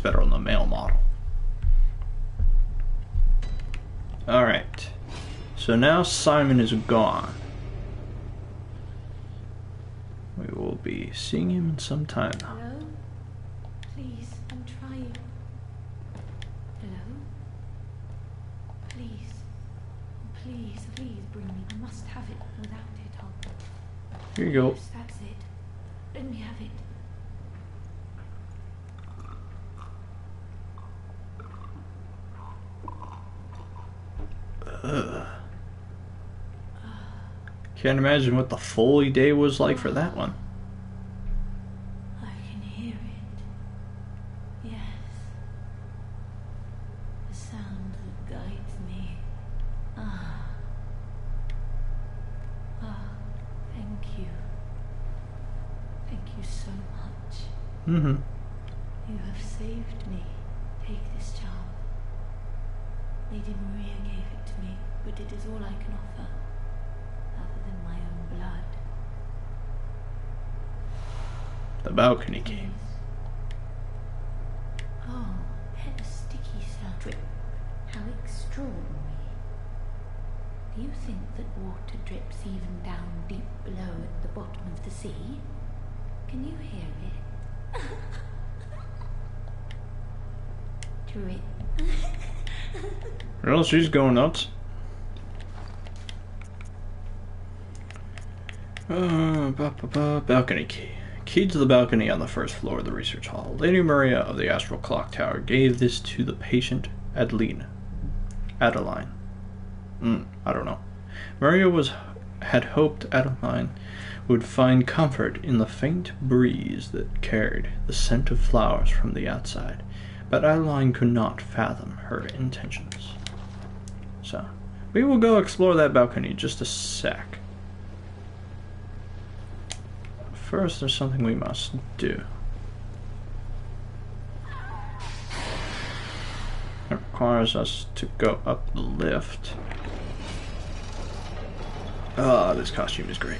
better on the male model. Alright. So now Simon is gone. We will be seeing him in some time now. Hello? Please, I'm trying. Hello? Please. Please, please bring me. I must have it. Without it, I'll... Here you go. Yes, that's it. Let me have it. Can't imagine what the Foley day was like for that one. I can hear it. Yes. The sound that guides me. Ah. Ah, thank you. Thank you so much. Mm-hmm. You have saved me. Take this charm. Lady Maria gave it to me, but it is all I can offer, other than my own blood. The balcony key. Please. Oh, there's a sticky sound. Drip. How extraordinary. Do you think that water drips even down deep below at the bottom of the sea? Can you hear it? Drip. Well, she's going nuts. Balcony key. Key to the balcony on the first floor of the research hall. Lady Maria of the Astral Clock Tower gave this to the patient Adeline. I don't know. Maria had hoped Adeline would find comfort in the faint breeze that carried the scent of flowers from the outside, but Adeline could not fathom her intentions. So, we will go explore that balcony in just a sec. First, there's something we must do. It requires us to go up the lift. Ah, this costume is great.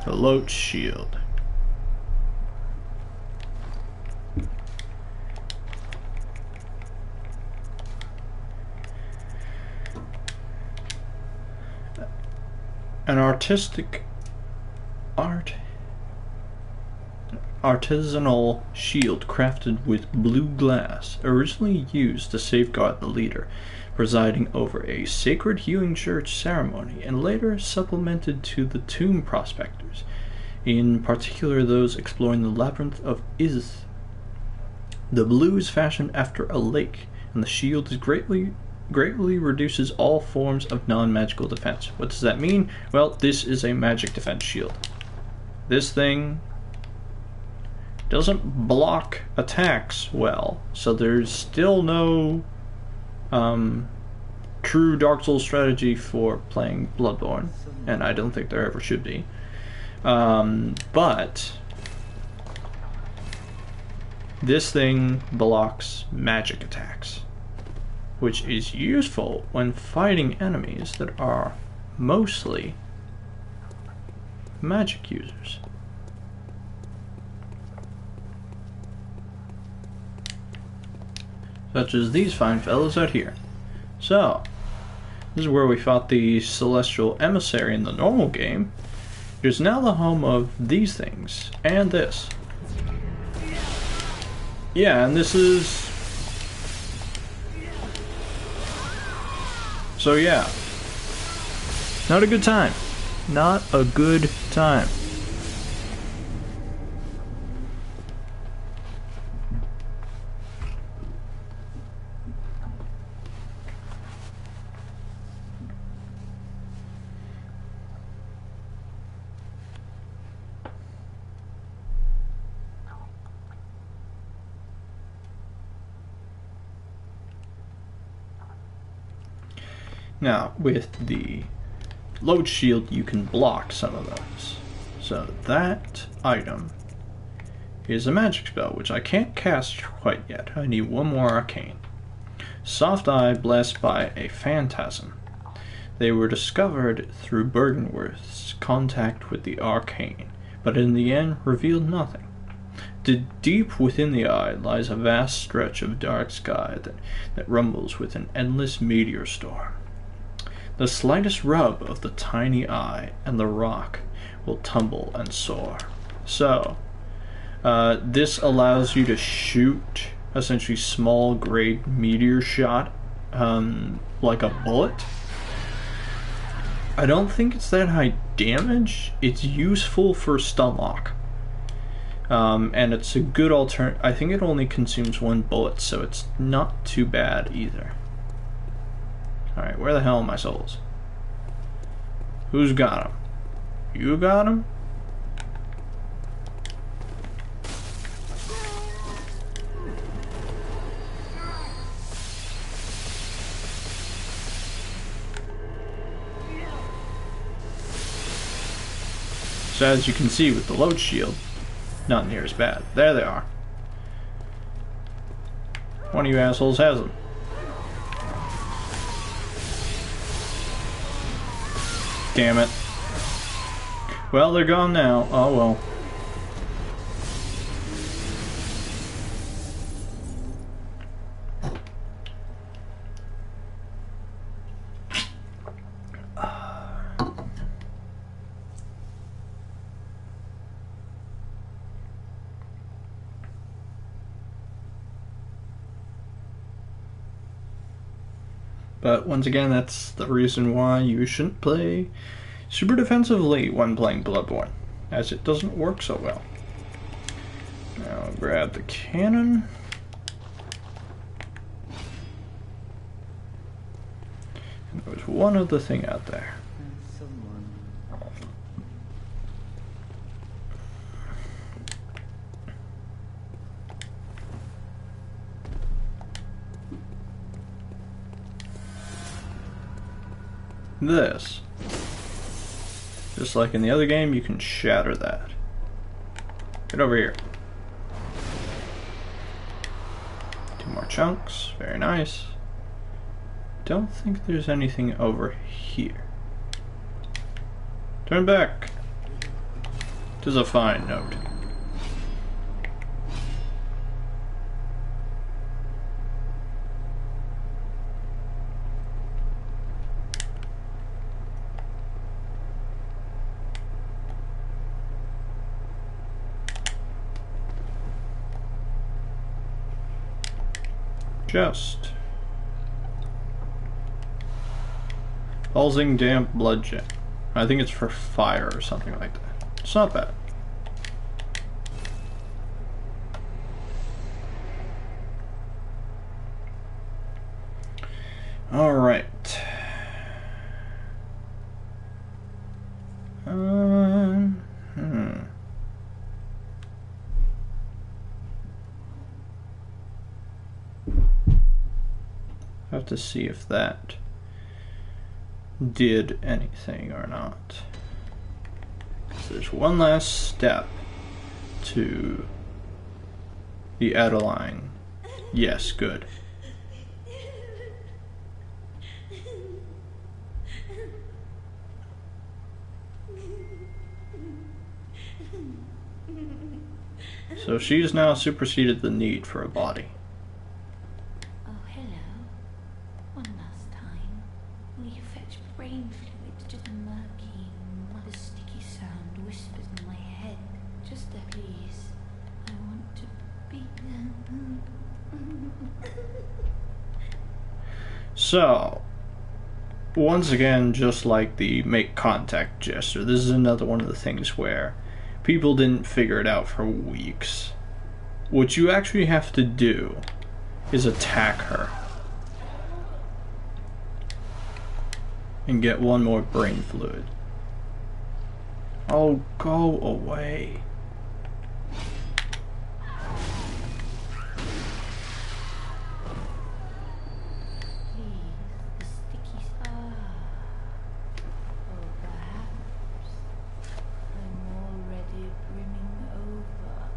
The Loach Shield. An artisanal shield crafted with blue glass, originally used to safeguard the leader presiding over a sacred hewing church ceremony, and later supplemented to the tomb prospectors, in particular those exploring the labyrinth of Iz. The blue is fashioned after a lake, and the shield is greatly reduces all forms of non-magical defense. What does that mean? Well, this is a magic defense shield. This thing doesn't block attacks well, so there's still no true Dark Souls strategy for playing Bloodborne, and I don't think there ever should be. But this thing blocks magic attacks, which is useful when fighting enemies that are mostly magic users. Such as these fine fellows out here. So, This is where we fought the Celestial Emissary in the normal game. It is now the home of these things, and this. Yeah, and this is... So yeah. Not a good time. Not a good time. Now, with the load shield, you can block some of those. So that item is a magic spell, which I can't cast quite yet. I need one more arcane. Soft Eye, blessed by a phantasm. They were discovered through Bergenworth's contact with the arcane, but in the end revealed nothing. Deep within the eye lies a vast stretch of dark sky that rumbles with an endless meteor storm. The slightest rub of the tiny eye and the rock will tumble and soar. So, this allows you to shoot essentially small grade meteor shot like a bullet. I don't think it's that high damage. It's useful for stun lock. And it's a good alternative. I think it only consumes one bullet, so it's not too bad either. Alright, where the hell are my souls? Who's got them? You got them? So as you can see with the load shield, not near as bad. There they are. One of you assholes has them. Damn it. Well, they're gone now. Oh well. But once again, that's the reason why you shouldn't play super defensively when playing Bloodborne, as it doesn't work so well. Now grab the cannon. And there was one other thing out there. This. Just like in the other game, you can shatter that. Get over here. 2 more chunks. Very nice. Don't think there's anything over here. Turn back. It is a fine note. Just pulsing damp blood jet. I think it's for fire or something like that. It's not bad. All right. Have to see if that did anything or not. There's one last step to the Adeline. Yes, good. So she's now superseded the need for a body. Oh, hello. One last time. Will you So, once again, just like the make contact gesture, this is another one of the things where people didn't figure it out for weeks. What you actually have to do is attack her and get one more brain fluid. Oh, go away.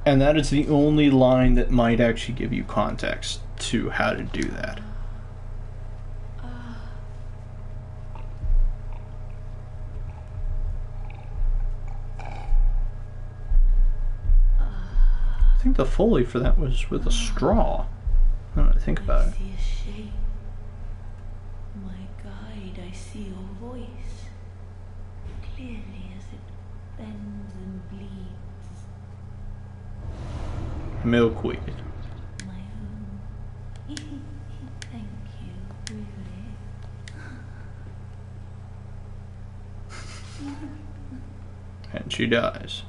And that is the only line that might actually give you context to how to do that. I think the Foley for that was with a straw. Now that I think about it. I see a shape. My guide, I see your voice. Clearly as it bends and bleeds. Milkweed. My own. Thank you, really. And she dies.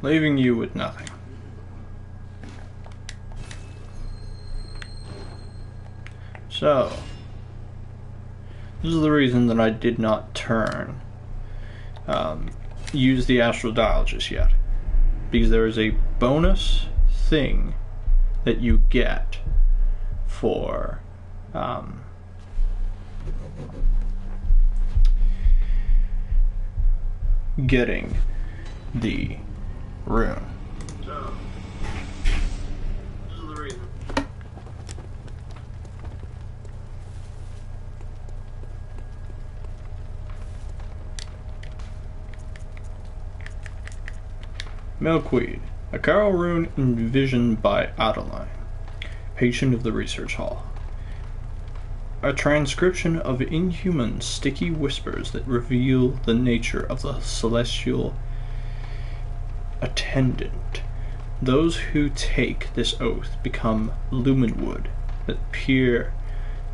Leaving you with nothing. So, this is the reason that I did not use the Astral Dial just yet. Because there is a bonus thing that you get for getting the rune. So, this is the reason. Milkweed, a Carol rune envisioned by Adeline, patient of the research hall. A transcription of inhuman, sticky whispers that reveal the nature of the celestial attendant. Those who take this oath become lumenwood that peer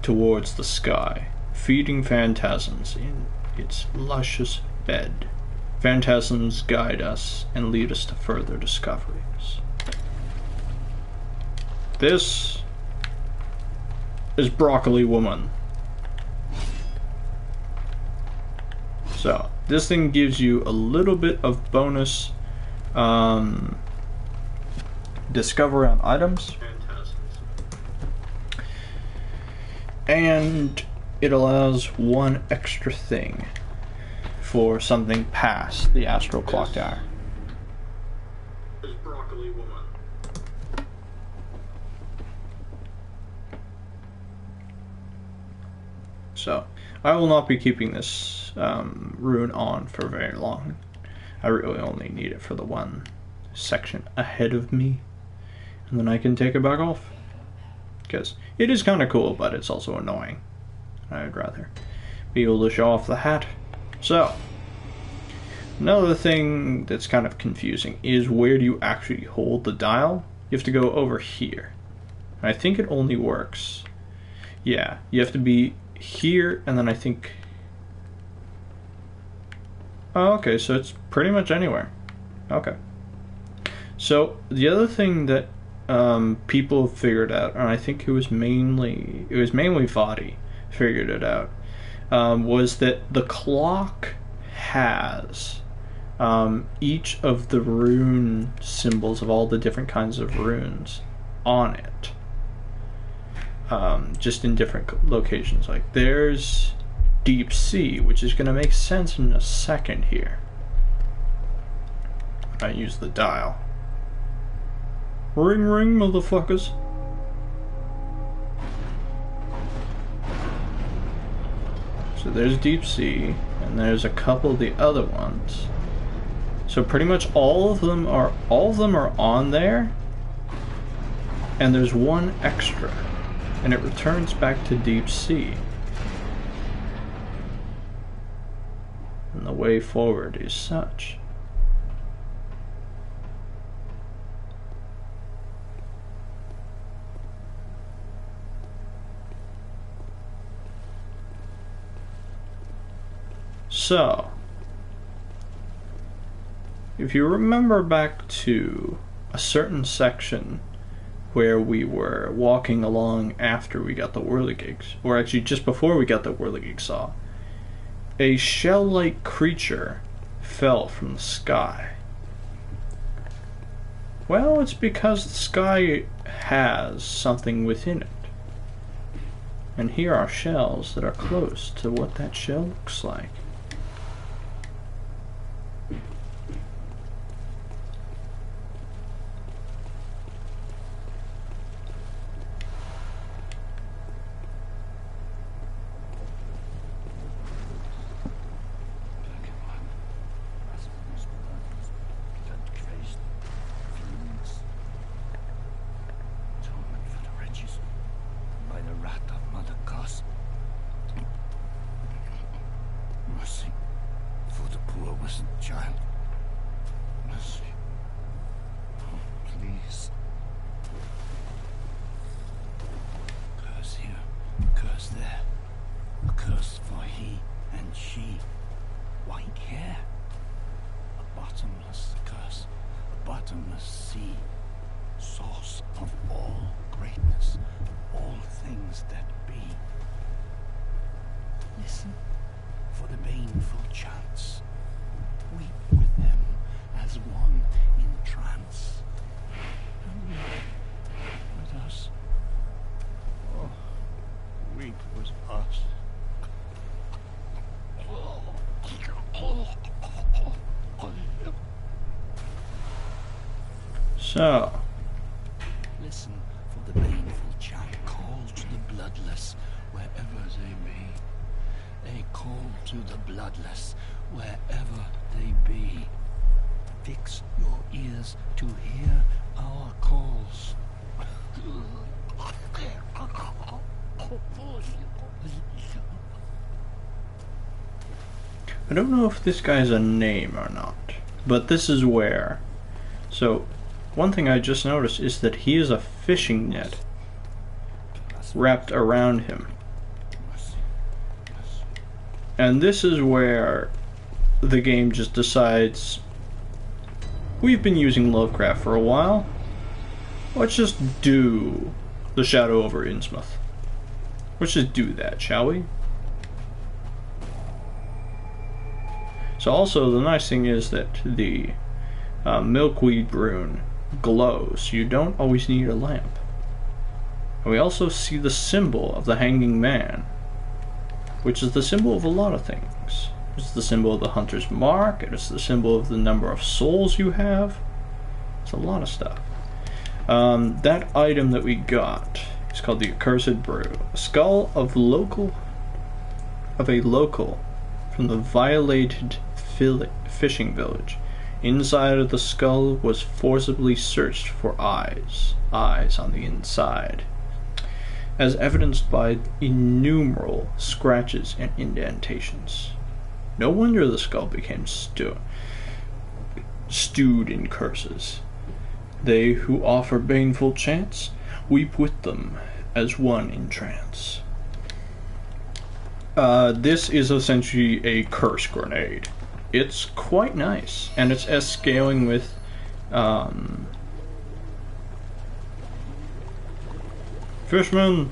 towards the sky, feeding phantasms in its luscious bed. Phantasms guide us and lead us to further discoveries. This is Broccoli Woman. So, this thing gives you a little bit of bonus discovery on items. And it allows one extra thing for something past the Astral Clock Tower. This is Broccoli Woman. So, I will not be keeping this rune on for very long. I really only need it for the one section ahead of me, and then I can take it back off. Because it is kind of cool, but it's also annoying. I'd rather be able to show off the hat. So, another thing that's kind of confusing is where do you actually hold the dial? You have to go over here. I think it only works. Yeah, you have to be here, and then I think... Oh, okay, so it's pretty much anywhere. Okay. So, the other thing that people figured out, and I think it was mainly Vadi figured it out, was that the clock has each of the rune symbols of all the different kinds of runes on it, just in different locations. Like there's Deep Sea, which is going to make sense in a second here. I use the dial. Ring ring, motherfuckers. So there's Deep Sea, and there's a couple of the other ones. So pretty much all of them are on there, and there's one extra, and it returns back to Deep Sea. And the way forward is such. So, if you remember back to a certain section where we were walking along after we got the whirligigs, or actually just before we got the whirligig saw, a shell-like creature fell from the sky. Well, it's because the sky has something within it. And here are shells that are close to what that shell looks like. So, listen for the baneful chant, call to the bloodless wherever they be. They call to the bloodless wherever they be. Fix your ears to hear our calls. I don't know if this guy's a name or not, but this is where. So, one thing I just noticed is that he has a fishing net wrapped around him. And this is where the game just decides, we've been using Lovecraft for a while, let's just do The Shadow over Innsmouth. Let's just do that, shall we? So also, the nice thing is that the milkweed rune glows. You don't always need a lamp. And we also see the symbol of the hanging man, which is the symbol of a lot of things. It's the symbol of the hunter's mark, it is the symbol of the number of souls you have. It's a lot of stuff. That item that we got is called the Accursed Brew. A skull of a local from the violated fishing village. Inside of the skull was forcibly searched for eyes on the inside, as evidenced by innumerable scratches and indentations. No wonder the skull became stewed in curses. They who offer baneful chants weep with them as one in trance. This is essentially a curse grenade. It's quite nice, and it's scaling with Fishman.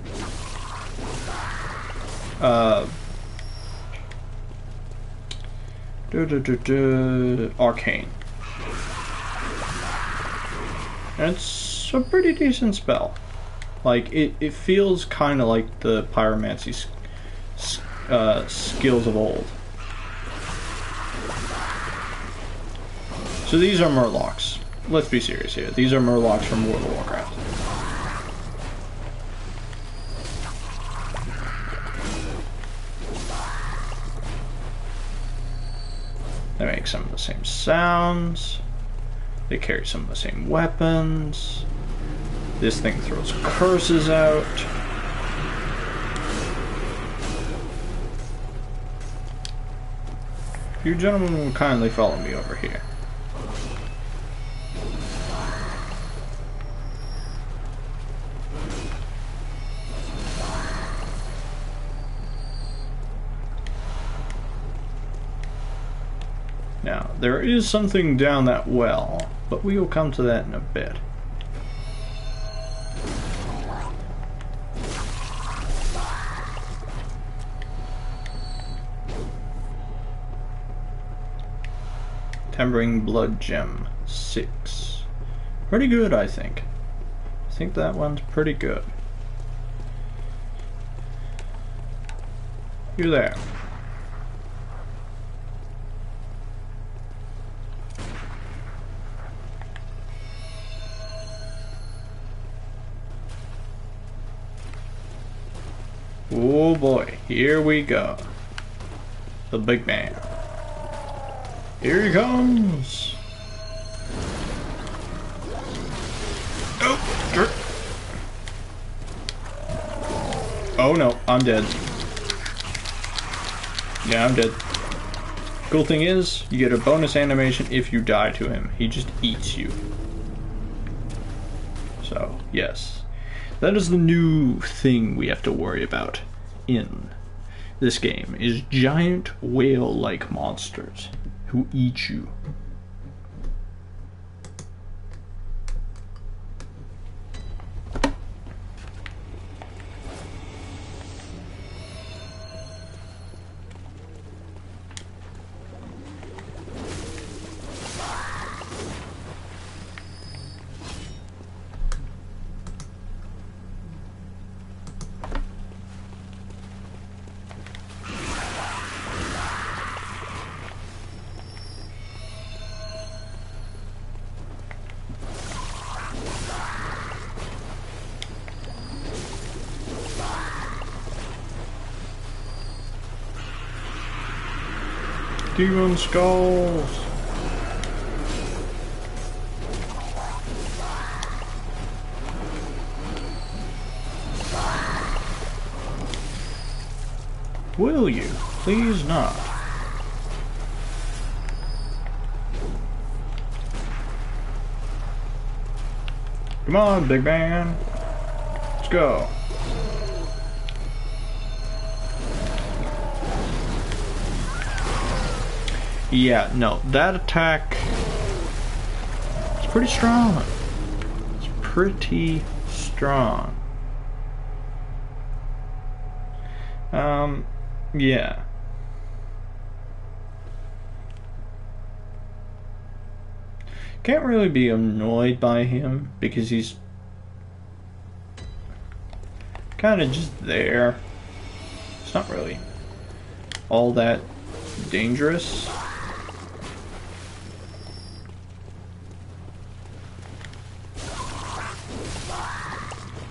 Arcane. And it's a pretty decent spell. Like, it feels kind of like the pyromancy skills of old. So these are murlocs. Let's be serious here. These are murlocs from World of Warcraft. They make some of the same sounds. They carry some of the same weapons. This thing throws curses out. You gentlemen will kindly follow me over here. Now, there is something down that well, but we will come to that in a bit. Tempering Blood Gem 6. Pretty good, I think. I think that one's pretty good. You there. Oh boy, here we go. The big man. Here he comes. Oh, oh no, I'm dead. Yeah, I'm dead. Cool thing is, you get a bonus animation if you die to him. He just eats you. So, yes. That is the new thing we have to worry about in this game, is giant whale-like monsters who eat you. Demon skulls! Will you? Please not. Come on, big man. Let's go. Yeah, no, that attack is pretty strong. It's pretty strong. Yeah. Can't really be annoyed by him because he's kind of just there. It's not really all that dangerous.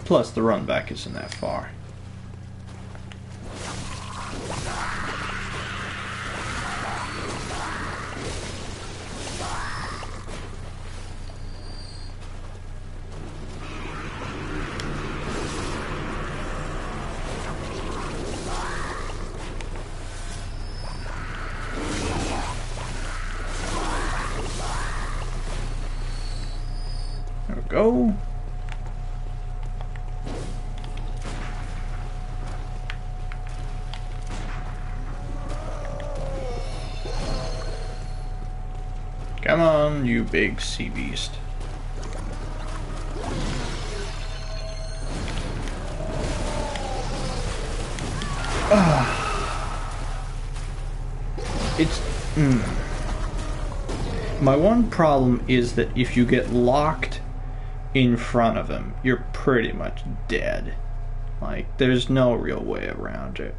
Plus, the run back isn't that far. There we go. Come on, you big sea beast. It's... My one problem is that if you get locked in front of him, you're pretty much dead. Like, there's no real way around it.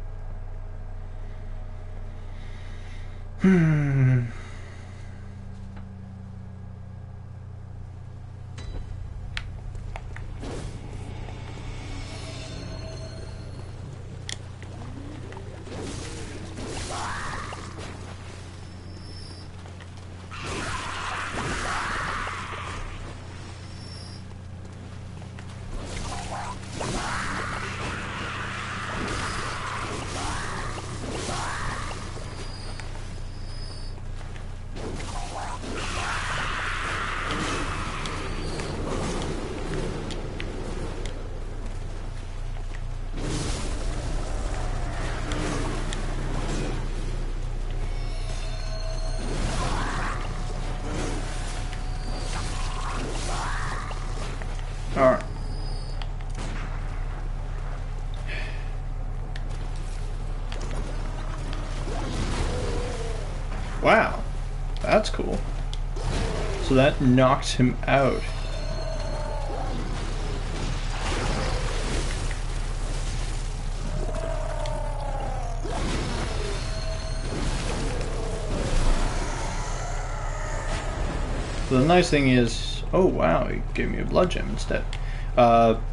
Wow, that's cool. So that knocks him out. So the nice thing is, oh wow, he gave me a blood gem instead.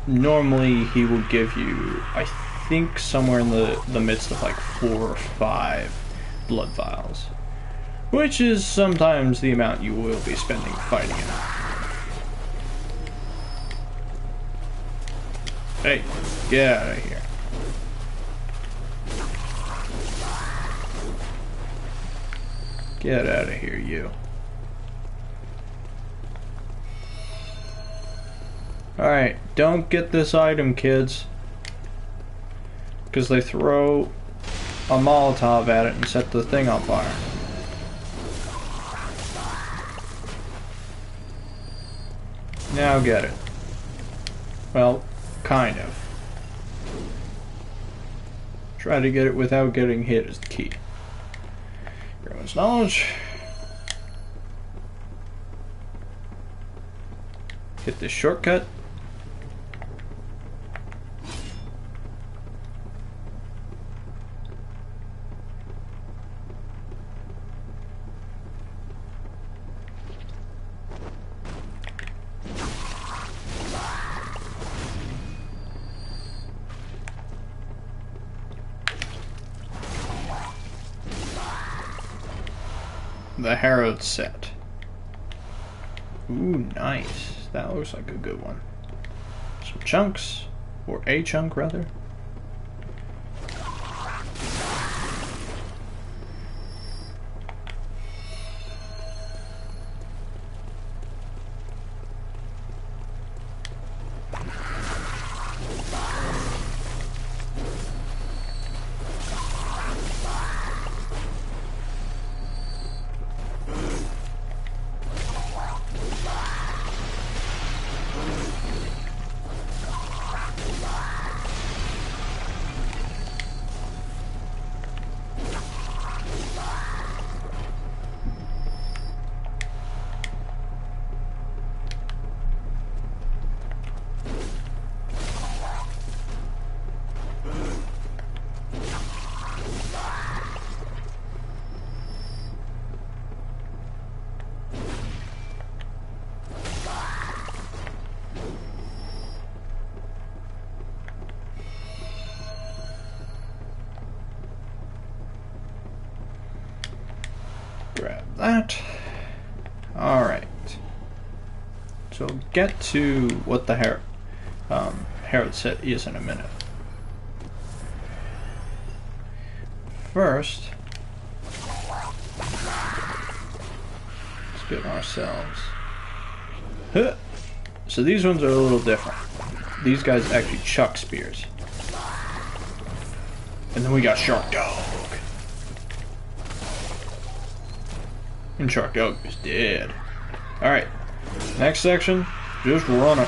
Normally he will give you, I think, somewhere in the midst of like 4 or 5 blood vials, which is sometimes the amount you will be spending fighting him. Hey, get out of here. Get out of here, you. Alright, don't get this item, kids. Because they throw a Molotov at it and set the thing on fire. Now get it. Well, kind of. Try to get it without getting hit is the key. Everyone's knowledge. Hit this shortcut. The Harrowed set. Ooh, nice. That looks like a good one. Some chunks, or a chunk rather. Grab that. Alright. So we'll get to what the Harrowed set is in a minute. First, let's get ourselves. Huh. So these ones are a little different. These guys actually chuck spears. And then we got Shark Dog. And Shark Dog is dead. Alright. Next section, just run it.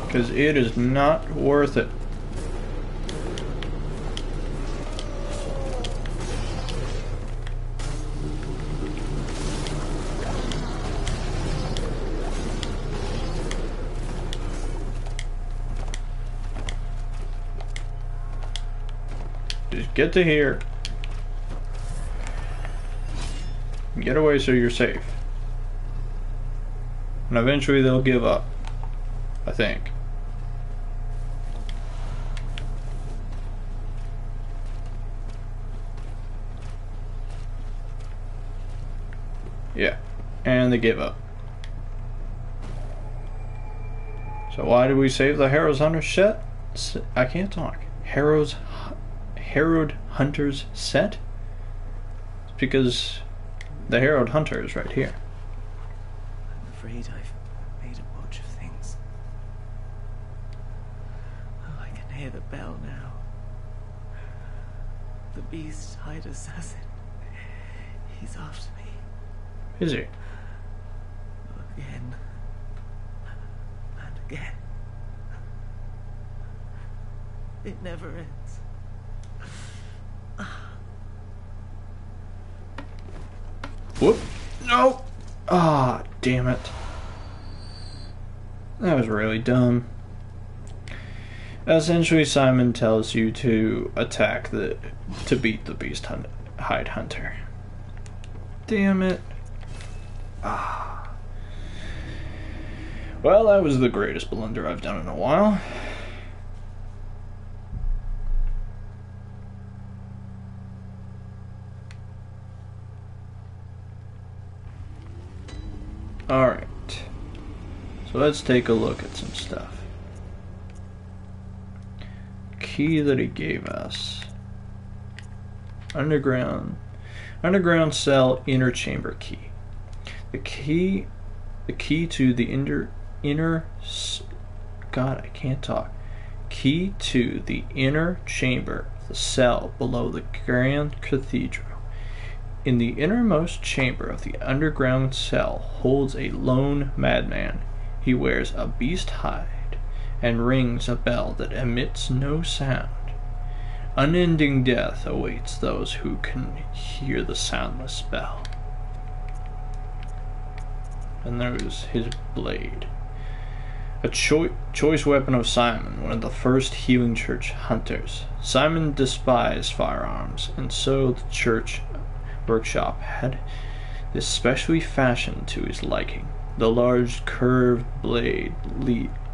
Because it is not worth it. Just get to here. Get away so you're safe. And eventually they'll give up. I think. Yeah. And they give up. So why did we save the Harrowed Hunter set? I can't talk. Harrowed Hunter's set? It's because the Harrowed Hunter is right here. I'm afraid I've made a botch of things. Oh, I can hear the bell now. The beast-eyed assassin. He's after me. Is he? Again. And again. It never ends. Whoop. No! Ah, damn it. That was really dumb. Essentially, Simon tells you to to beat the hide hunter. Damn it. Ah. Well, that was the greatest blunder I've done in a while. Alright. So let's take a look at some stuff. Key that he gave us. Underground cell inner chamber key. The key to the Key to the inner chamber of the cell below the Grand Cathedral. In the innermost chamber of the underground cell holds a lone madman. He wears a beast hide and rings a bell that emits no sound. Unending death awaits those who can hear the soundless bell. And there's his blade. A choice weapon of Simon, one of the first healing church hunters. Simon despised firearms, and so the church workshop had this specially fashioned to his liking. The large curved blade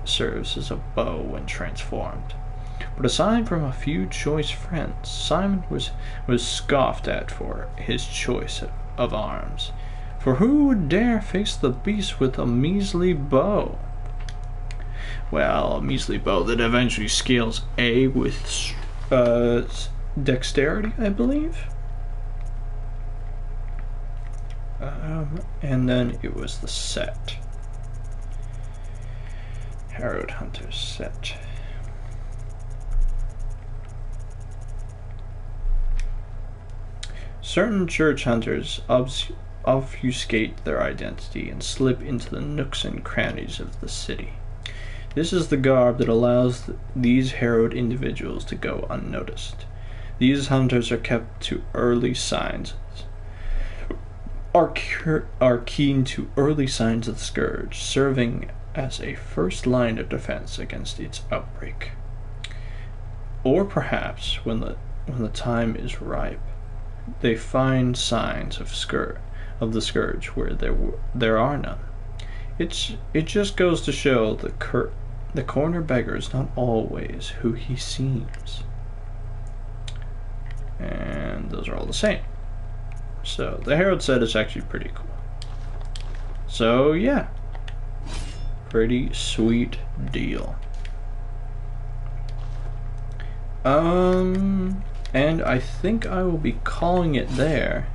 serves as a bow when transformed. But aside from a few choice friends, Simon was scoffed at for his choice of arms. For who would dare face the beast with a measly bow? Well, a measly bow that eventually scales A with dexterity, I believe. And then it was the set. Harrowed Hunter's set. Certain church hunters obfuscate their identity and slip into the nooks and crannies of the city. This is the garb that allows these harrowed individuals to go unnoticed. These hunters are kept to early signs, are keen to early signs of the scourge, serving as a first line of defense against its outbreak. Or perhaps, when the time is ripe, they find signs of the scourge where there are none. It just goes to show the corner beggar is not always who he seems. And those are all the same. So the Herald set is actually pretty cool. So yeah, pretty sweet deal. And I think I will be calling it there,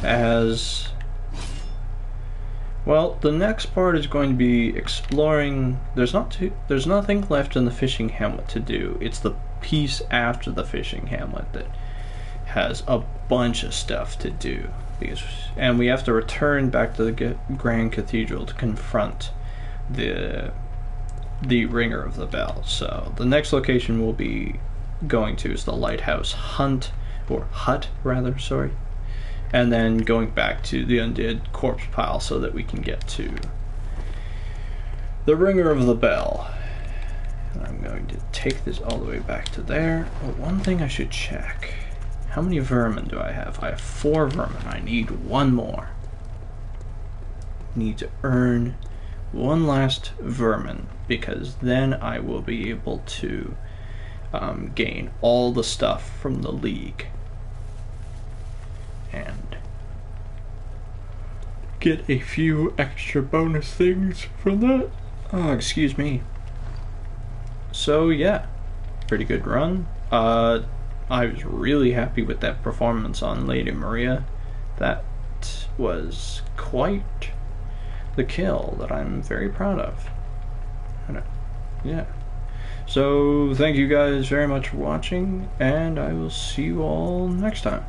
as well. The next part is going to be exploring. There's nothing left in the fishing hamlet to do. It's the piece after the fishing hamlet that has a bunch of stuff to do, and we have to return back to the Grand Cathedral to confront the ringer of the bell. So the next location we'll be going to is the lighthouse hut, and then going back to the undead corpse pile so that we can get to the ringer of the bell. And I'm going to take this all the way back to there. But one thing I should check: how many vermin do I have? I have 4 vermin. I need 1 more. Need to earn 1 last vermin, because then I will be able to gain all the stuff from the League and get a few extra bonus things from that. Oh, excuse me. So yeah, pretty good run. I was really happy with that performance on Lady Maria. That was quite the kill that I'm very proud of. Yeah. So thank you guys very much for watching, and I will see you all next time.